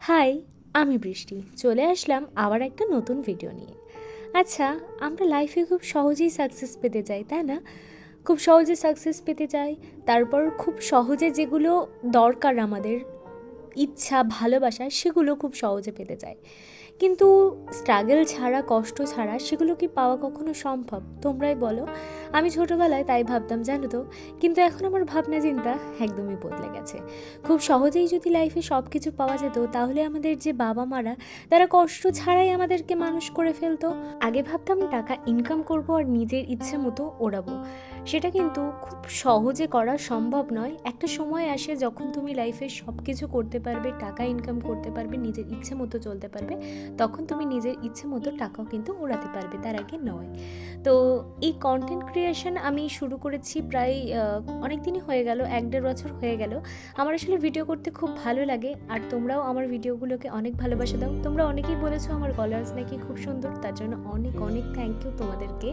High, আমি বৃষ্টি চলে আসলাম আবার একটা নতুন ভিডিও নিয়ে। আচ্ছা, আমরা লাইফে খুব সহজেই সাকসেস পেতে চাই, তাই না? খুব সহজে সাকসেস পেতে চাই। তারপর খুব সহজে যেগুলো দরকার আমাদের, ইচ্ছা ভালোবাসা, সেগুলো খুব সহজে পেতে চাই। কিন্তু স্ট্রাগল ছাড়া, কষ্ট ছাড়া সেগুলো কি পাওয়া কখনো সম্ভব? তোমরাই বলো। আমি ছোটোবেলায় তাই ভাবতাম, জানো তো। কিন্তু এখন আমার ভাবনা চিন্তা একদমই বদলে গেছে। খুব সহজেই যদি লাইফে সব কিছু পাওয়া যেত, তাহলে আমাদের যে বাবা মারা, তারা কষ্ট ছাড়াই আমাদেরকে মানুষ করে ফেলতো। আগে ভাবতাম টাকা ইনকাম করব আর নিজের ইচ্ছে মতো ওড়াবো। সেটা কিন্তু খুব সহজে করা সম্ভব নয়। একটা সময় আসে যখন তুমি লাইফে সব কিছু করতে পারবে, টাকা ইনকাম করতে পারবে, নিজের ইচ্ছে মতো চলতে পারবে, তখন তুমি নিজের ইচ্ছে মতো টাকাও কিন্তু ওড়াতে পারবে, তার আগে নয়। তো এই কন্টেন্ট ক্রিয়েশন আমি শুরু করেছি প্রায় অনেক দিনই হয়ে গেল, 1-1.5 বছর হয়ে গেল। আমার আসলে ভিডিও করতে খুব ভালো লাগে, আর তোমরাও আমার ভিডিওগুলোকে অনেক ভালোবাসা দাও। তোমরা অনেকেই বলেছো আমার গলার নাকি খুব সুন্দর, তার জন্য অনেক অনেক থ্যাংক ইউ তোমাদেরকে।